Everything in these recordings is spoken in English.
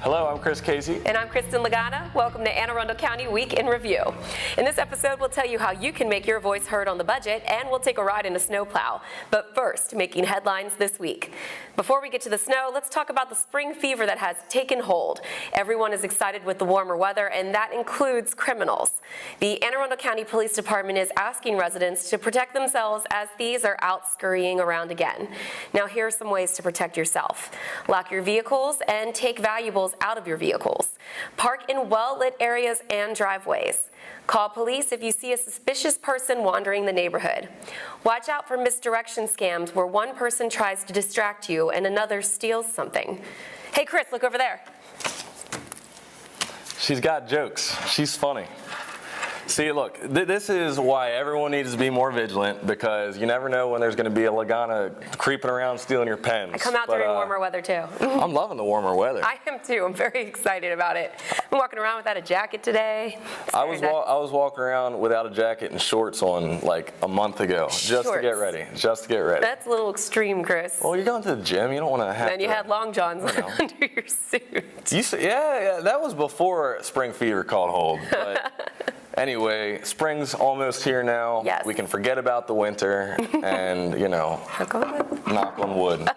Hello, I'm Chris Casey. And I'm Kristen Lagana. Welcome to Arundel County Week in Review. In this episode, we'll tell you how you can make your voice heard on the budget, and we'll take a ride in a snowplow. But first, making headlines this week. Before we get to the snow, let's talk about the spring fever that has taken hold. Everyone is excited with the warmer weather, and that includes criminals. The Anne Arundel County Police Department is asking residents to protect themselves as thieves are out scurrying around again. Now, here are some ways to protect yourself. Lock your vehicles and take valuables out of your vehicles. Park in well-lit areas and driveways. Call police if you see a suspicious person wandering the neighborhood. Watch out for misdirection scams where one person tries to distract you and another steals something. Hey Chris, look over there. She's got jokes. She's funny. See, look, this is why everyone needs to be more vigilant, because you never know when there's going to be a Lagana creeping around stealing your pens. I come out during warmer weather too. I'm loving the warmer weather. I am too. I'm very excited about it. I'm walking around without a jacket today. I was walking around without a jacket and shorts on like a month ago, just to get ready. That's a little extreme, Chris. Well, you're going to the gym. You don't want to have. And you had long johns under your suit. Yeah, that was before spring fever caught hold. But anyway, spring's almost here now. Yes. We can forget about the winter and, knock on wood.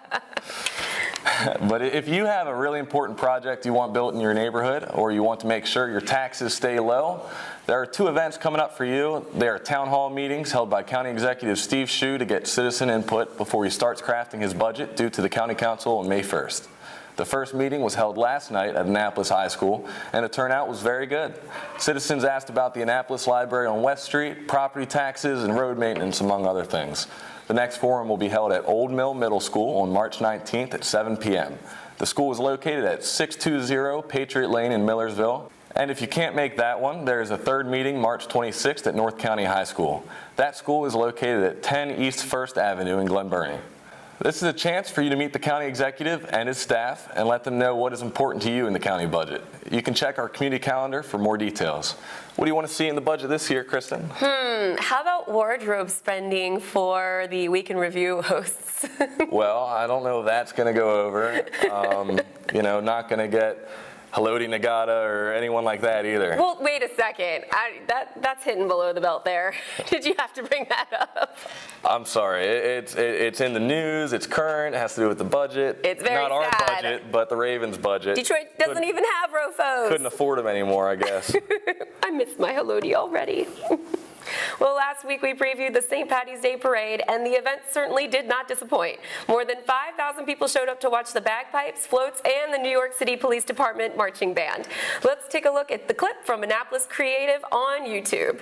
But if you have a really important project you want built in your neighborhood, or you want to make sure your taxes stay low, there are two events coming up for you. They are town hall meetings held by County Executive Schuh to get citizen input before he starts crafting his budget due to the County Council on May 1st. The first meeting was held last night at Annapolis High School, and the turnout was very good. Citizens asked about the Annapolis Library on West Street, property taxes, and road maintenance, among other things. The next forum will be held at Old Mill Middle School on March 19th at 7 p.m. The school is located at 620 Patriot Lane in Millersville. And if you can't make that one, there is a third meeting March 26th at North County High School. That school is located at 10 East 1st Avenue in Glen Burnie. This is a chance for you to meet the county executive and his staff and let them know what is important to you in the county budget. You can check our community calendar for more details. What do you want to see in the budget this year, Kristen? How about wardrobe spending for the Week in Review hosts? Well, I don't know if that's going to go over. Not going to get Haloti Nagata or anyone like that either. Well, wait a second. That's hitting below the belt there. Did you have to bring that up? I'm sorry. It's in the news. It's current. It has to do with the budget. It's very Not our sad. budget, but the Ravens' budget. Detroit doesn't even have ROFOs. Couldn't afford them anymore, I guess. I missed my Haloti already. Well, last week we previewed the St. Paddy's Day Parade, and the event certainly did not disappoint. More than 5,000 people showed up to watch the bagpipes, floats, and the New York City Police Department marching band. Let's take a look at the clip from Annapolis Creative on YouTube.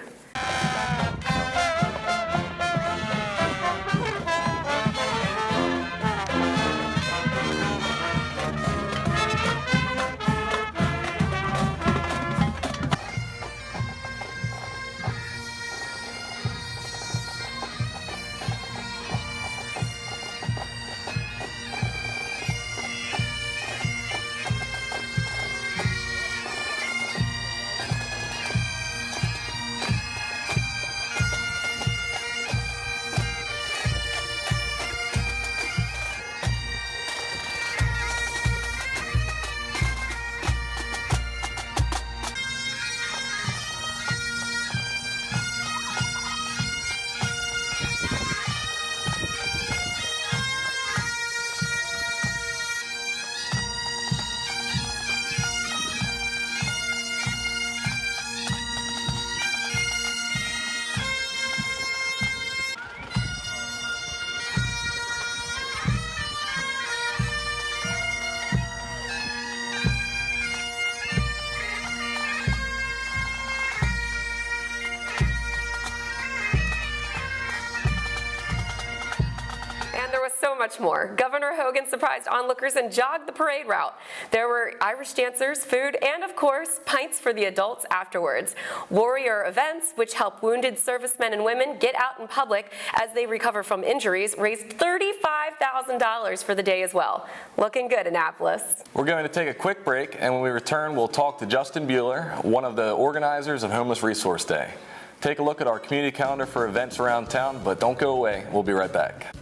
So much more. Governor Hogan surprised onlookers and jogged the parade route. There were Irish dancers, food, and of course, pints for the adults afterwards. Warrior events, which help wounded servicemen and women get out in public as they recover from injuries, raised $35,000 for the day as well. Looking good, Annapolis. We're going to take a quick break, and when we return, we'll talk to Justin Bieler, one of the organizers of Homeless Resource Day. Take a look at our community calendar for events around town, but don't go away. We'll be right back.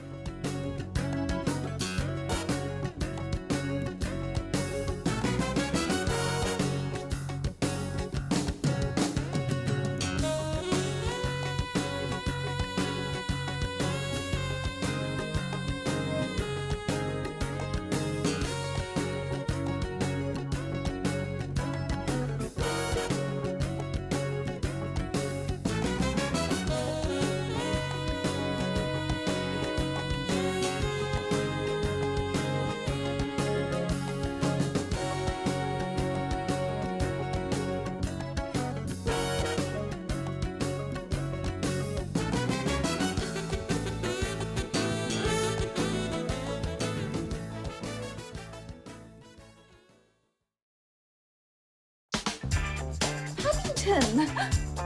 Clayton.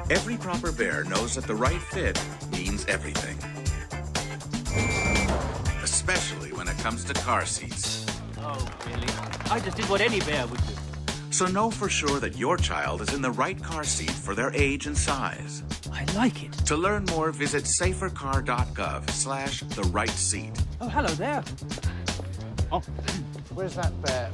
Every proper bear knows that the right fit means everything. Especially when it comes to car seats. Oh, really? I just did what any bear would do. So know for sure that your child is in the right car seat for their age and size. I like it. To learn more, visit safercar.gov/the right seat. Oh, hello there. Oh, Where's that bear?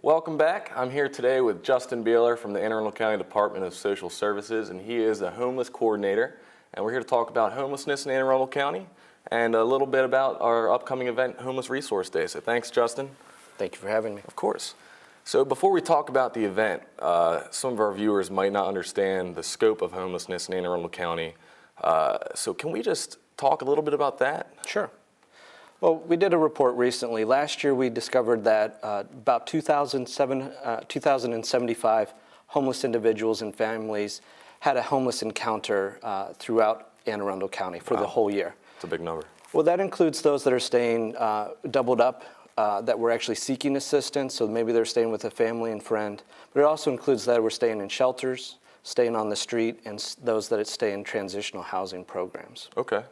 Welcome back. I'm here today with Justin Bieler from the Arundel County Department of Social Services, and he is a homeless coordinator. And we're here to talk about homelessness in Anne Arundel County and a little bit about our upcoming event, Homeless Resource Day. So thanks, Justin. Thank you for having me. Of course. So before we talk about the event, some of our viewers might not understand the scope of homelessness in Anne Arundel County. So can we just talk a little bit about that? Sure. Well, we did a report recently. Last year we discovered that about 2,075 homeless individuals and families had a homeless encounter throughout Anne Arundel County for the whole year. It's a big number. Well, that includes those that are staying doubled up, that were actually seeking assistance, so maybe they're staying with a family and friend. But it also includes that we're staying in shelters, staying on the street, and those that stay in transitional housing programs. Okay.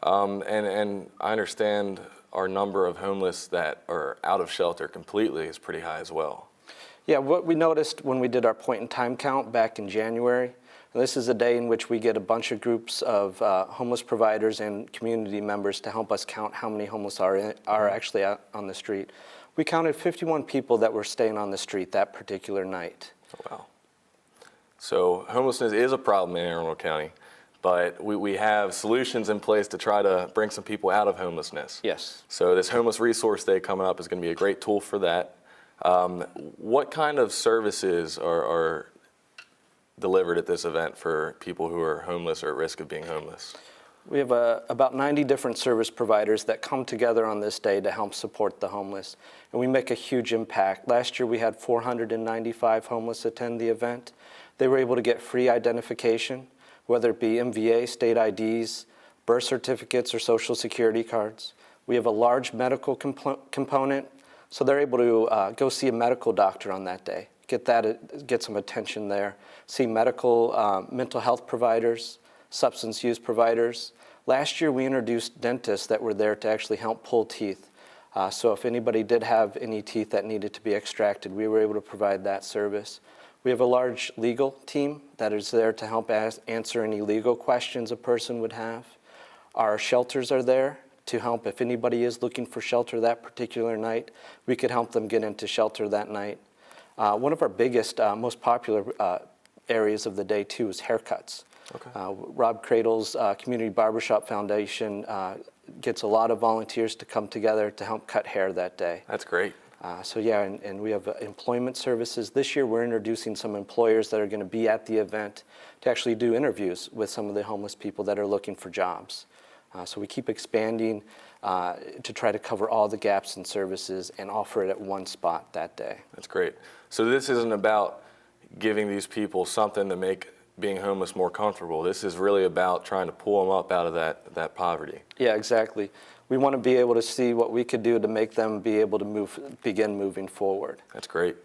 And I understand our number of homeless that are out of shelter completely is pretty high as well. Yeah, what we noticed when we did our point-in-time count back in January, and this is a day in which we get a bunch of groups of homeless providers and community members to help us count how many homeless are actually out on the street. We counted 51 people that were staying on the street that particular night. Oh, wow. So homelessness is a problem in Anne Arundel County, but we have solutions in place to try to bring some people out of homelessness. Yes. So this Homeless Resource Day coming up is going to be a great tool for that. What kind of services are delivered at this event for people who are homeless or at risk of being homeless? We have about 90 different service providers that come together on this day to help support the homeless, and we make a huge impact. Last year we had 495 homeless attend the event. They were able to get free identification, whether it be MVA, state IDs, birth certificates, or social security cards. We have a large medical component, so they're able to go see a medical doctor on that day, get some attention there, see medical, mental health providers, substance use providers. Last year we introduced dentists that were there to actually help pull teeth. So if anybody did have any teeth that needed to be extracted, we were able to provide that service. We have a large legal team that is there to help answer any legal questions a person would have. Our shelters are there to help if anybody is looking for shelter that particular night. We could help them get into shelter that night. One of our biggest, most popular areas of the day too is haircuts. Okay. Rob Cradle's Community Barbershop Foundation gets a lot of volunteers to come together to help cut hair that day. That's great. So yeah, and we have employment services. This year we're introducing some employers that are going to be at the event to actually do interviews with some of the homeless people that are looking for jobs. So we keep expanding to try to cover all the gaps in services and offer it at one spot that day. That's great. So this isn't about giving these people something to make being homeless more comfortable. This is really about trying to pull them up out of that poverty. Yeah, exactly. We want to be able to see what we could do to make them be able to begin moving forward. That's great.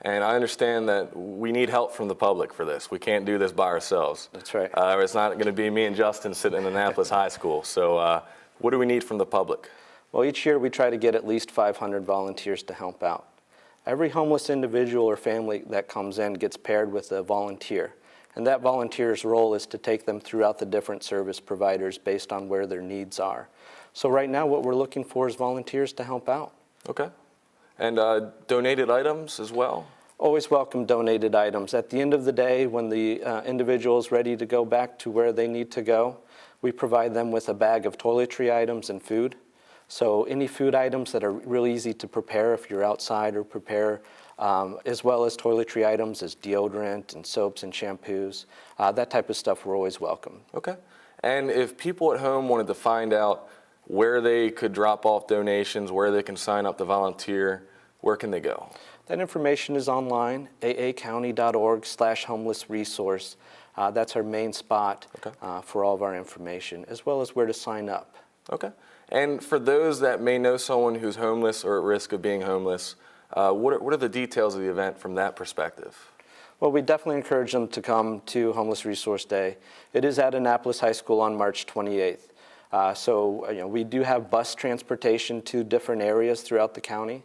And I understand that we need help from the public for this. We can't do this by ourselves. That's right. It's not going to be me and Justin sitting in Annapolis High School. So what do we need from the public? Well, each year we try to get at least 500 volunteers to help out. Every homeless individual or family that comes in gets paired with a volunteer. And that volunteer's role is to take them throughout the different service providers based on where their needs are. So right now what we're looking for is volunteers to help out. Okay. And donated items as well? Always welcome donated items. At the end of the day, when the individual is ready to go back to where they need to go, we provide them with a bag of toiletry items and food. So any food items that are really easy to prepare if you're outside or prepare, as well as toiletry items as deodorant and soaps and shampoos. That type of stuff we're always welcome. Okay. And if people at home wanted to find out where they could drop off donations, where they can sign up to volunteer, where can they go? That information is online, aacounty.org/homelessresource. That's our main spot Okay. for all of our information, as well as where to sign up. Okay. And for those that may know someone who's homeless or at risk of being homeless, what are the details of the event from that perspective? Well, we definitely encourage them to come to Homeless Resource Day. It is at Annapolis High School on March 28th. We do have bus transportation to different areas throughout the county.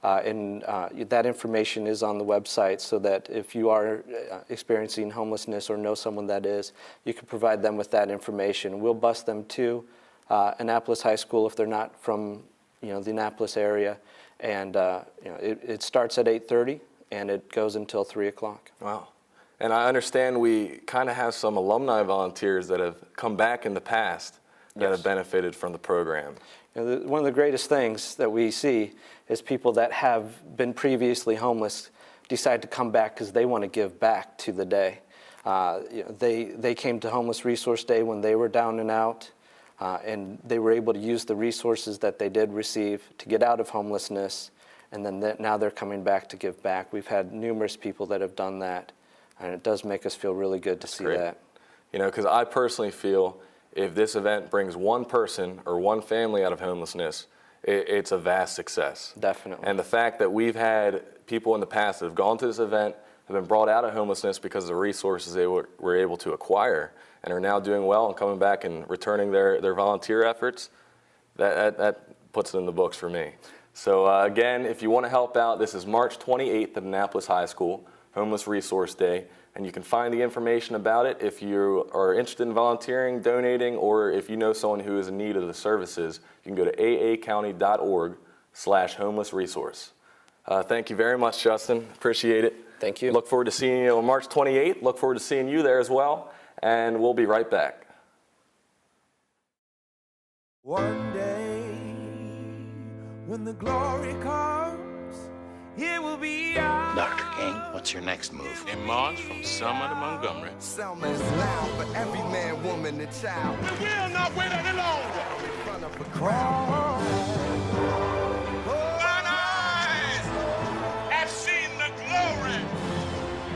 And that information is on the website, so that if you are experiencing homelessness or know someone that is, you can provide them with that information. We'll bus them to Annapolis High School if they're not from the Annapolis area. And it starts at 8:30 and it goes until 3 o'clock. Wow. And I understand we kind of have some alumni volunteers that have come back in the past that have benefited from the program. One of the greatest things that we see is people that have been previously homeless decide to come back because they want to give back to the day. They came to Homeless Resource Day when they were down and out, and they were able to use the resources that they did receive to get out of homelessness, and then now they're coming back to give back. We've had numerous people that have done that, and it does make us feel really good to see that. Because I personally feel if this event brings one person or one family out of homelessness, it's a vast success. Definitely. And the fact that we've had people in the past that have gone to this event, have been brought out of homelessness because of the resources they were able to acquire, and are now doing well and coming back and returning their volunteer efforts, that puts it in the books for me. So again, if you want to help out, this is March 28th at Annapolis High School, Homeless Resource Day. And you can find the information about it if you are interested in volunteering, donating, or if you know someone who is in need of the services, you can go to aacounty.org/homelessresource. Thank you very much, Justin. Appreciate it. Thank you. Look forward to seeing you on March 28th. Look forward to seeing you there as well. And we'll be right back. One day, when the glory comes, it will be ours. Dr. King, what's your next move? In March from Selma to Montgomery. Selma is loud for every man, woman, and child. We will not wait any longer. In front of a crowd. Mine eyes have seen the glory.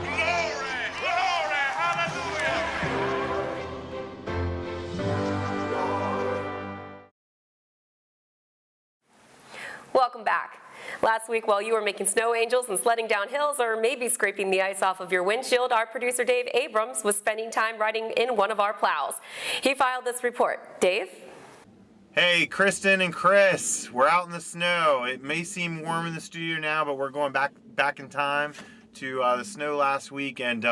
Glory, glory, hallelujah. Welcome back. Last week, while you were making snow angels and sledding down hills, or maybe scraping the ice off of your windshield, our producer Dave Abrams was spending time riding in one of our plows. He filed this report. Dave? Hey, Kristen and Chris, we're out in the snow. It may seem warm in the studio now, but we're going back in time to the snow last week, and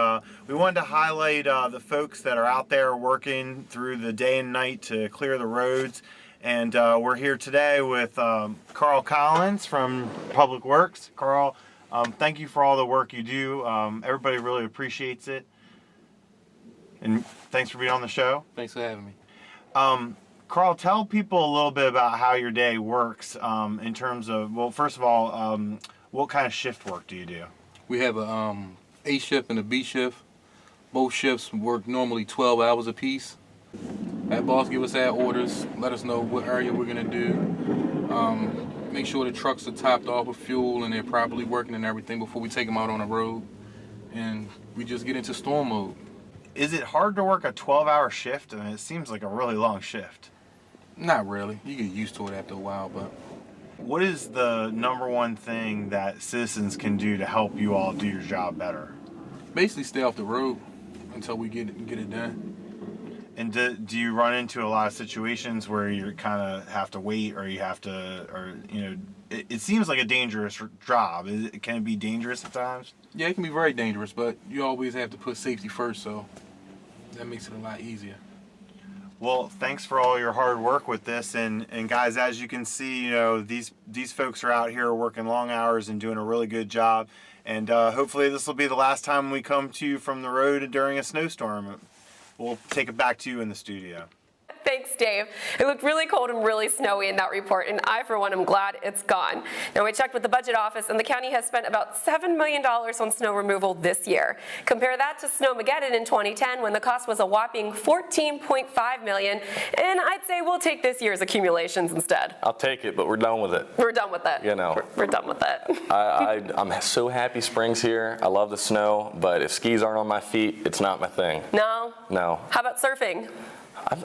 we wanted to highlight the folks that are out there working through the day and night to clear the roads. And we're here today with Carl Collins from Public Works. Carl, thank you for all the work you do. Everybody really appreciates it. And thanks for being on the show. Thanks for having me. Carl, tell people a little bit about how your day works in terms of, well, first of all, what kind of shift work do you do? We have a A shift and a B shift. Both shifts work normally 12 hours apiece. That boss give us our orders, let us know what area we're gonna do. Make sure the trucks are topped off with fuel and they're properly working and everything before we take them out on the road. And we just get into storm mode. Is it hard to work a 12-hour shift? I mean, it seems like a really long shift. Not really. You get used to it after a while, but. What is the number one thing that citizens can do to help you all do your job better? Basically stay off the road until we get it done. And do you run into a lot of situations where you kind of have to wait, or you have to, or it seems like a dangerous job. Can it be dangerous at times? Yeah, it can be very dangerous, but you always have to put safety first, so that makes it a lot easier. Well, thanks for all your hard work with this, and guys, as you can see, these folks are out here working long hours and doing a really good job, and hopefully this will be the last time we come to you from the road during a snowstorm. We'll take it back to you in the studio. Thanks, Dave. It looked really cold and really snowy in that report, and I, for one, am glad it's gone. Now, we checked with the budget office, and the county has spent about $7 million on snow removal this year. Compare that to Snowmageddon in 2010, when the cost was a whopping $14.5 million, and I'd say we'll take this year's accumulations instead. I'll take it, but we're done with it. We're done with it. We're done with it. I'm so happy spring's here. I love the snow, but if skis aren't on my feet, it's not my thing. No? No. How about surfing?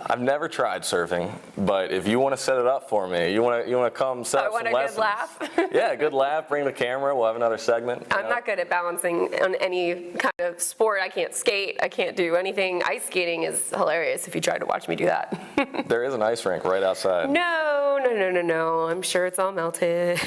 I've never tried surfing. But if you want to set it up for me, you want to come set up some lessons. I want a good laugh. Yeah, a good laugh. Bring the camera. We'll have another segment. I'm not good at balancing on any kind of sport. I can't skate. I can't do anything. Ice skating is hilarious if you try to watch me do that. There is an ice rink right outside. No. I'm sure it's all melted.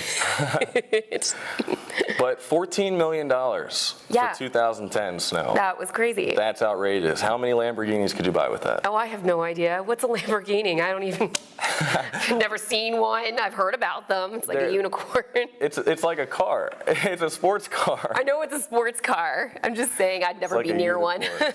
But $14 million for 2010 snow. That was crazy. That's outrageous. How many Lamborghinis could you buy with that? Oh, I have no idea. What's a Lamborghini? I don't even, I've never seen one. I've heard about them. It's like a unicorn. It's like a car. It's a sports car. I know it's a sports car. I'm just saying I'd never be near one. Okay.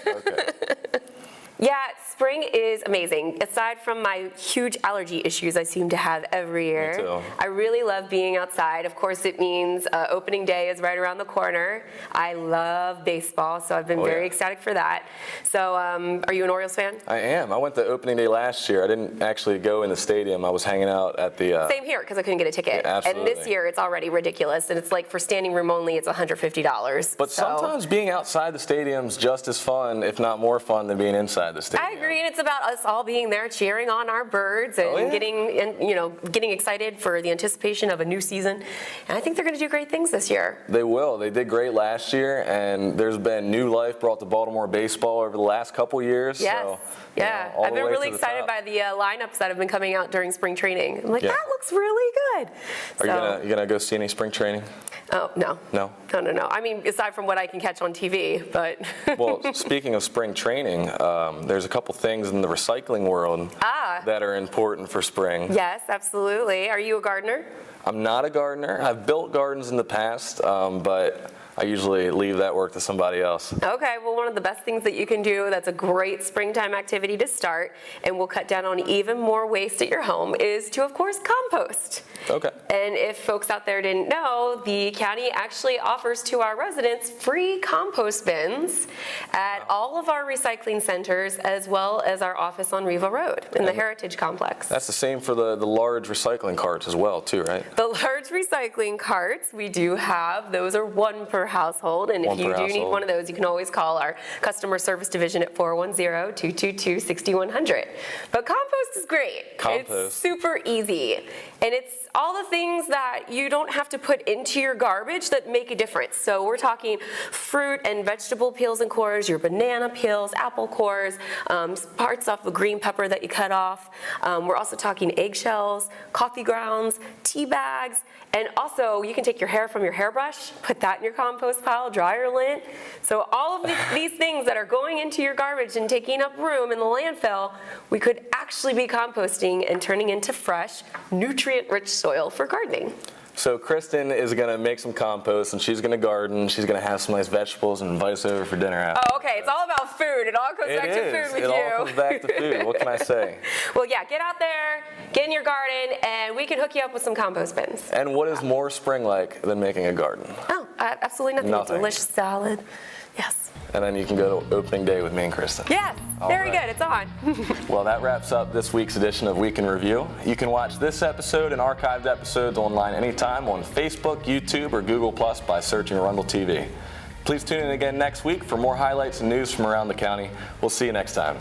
Yeah, spring is amazing. Aside from my huge allergy issues I seem to have every year, Me too. I really love being outside. Of course, it means opening day is right around the corner. I love baseball, so I've been very ecstatic for that. So, are you an Orioles fan? I am. I went to opening day last year. I didn't actually go in the stadium. I was hanging out at the... Same here, because I couldn't get a ticket. Yeah, absolutely. And this year, it's already ridiculous. And it's like for standing room only, it's $150. But sometimes being outside the stadium's just as fun, if not more fun, than being inside the stadium. I agree, and it's about us all being there cheering on our birds and getting excited for the anticipation of a new season. And I think they're going to do great things this year. They will. They did great last year, and there's been new life brought to Baltimore baseball over the last couple years. Yes. So, yeah. all I've the been way really to the excited top. by the lineups that have been coming out during spring training. I'm like, that looks really good. Are you gonna go see any spring training? Oh, no. No? No. I mean, aside from what I can catch on TV, but. Well, speaking of spring training, there's a couple things in the recycling world that are important for spring. Yes, absolutely. Are you a gardener? I'm not a gardener. I've built gardens in the past, but I usually leave that work to somebody else. Okay, well, one of the best things that you can do that's a great springtime activity to start and will cut down on even more waste at your home is to, of course, compost. Okay. And if folks out there didn't know, the county actually offers to our residents free compost bins at all of our recycling centers as well as our office on Riva Road in the Heritage Complex. That's the same for the large recycling carts as well, too, right? The large recycling carts, we do have. Those are one per household, and if you do need one of those, you can always call our customer service division at 410-222-6100. But compost is great. It's super easy, and it's all the things that you don't have to put into your garbage that make a difference. So we're talking fruit and vegetable peels and cores, your banana peels, apple cores, parts off of green pepper that you cut off. We're also talking eggshells, coffee grounds, tea bags, and also you can take your hair from your hairbrush, put that in your compost pile, dryer lint. So all of these things that are going into your garbage and taking up room in the landfill, we could actually be composting and turning into fresh, nutrient-rich soil for gardening. So Kristen is going to make some compost, and she's going to garden. She's going to have some nice vegetables and invite us over for dinner after. Oh, okay. It's all about food. It all goes back to food with you. It all comes back to food. What can I say? Well, yeah, get out there, get in your garden, and we can hook you up with some compost bins. And what is more spring-like than making a garden? Oh, absolutely nothing. Nothing. A delicious salad. Yes. And then you can go to opening day with me and Kristen. Yes. Very good. It's on. Well, that wraps up this week's edition of Week in Review. You can watch this episode and archived episodes online anytime on Facebook, YouTube, or Google Plus by searching Arundel TV. Please tune in again next week for more highlights and news from around the county. We'll see you next time.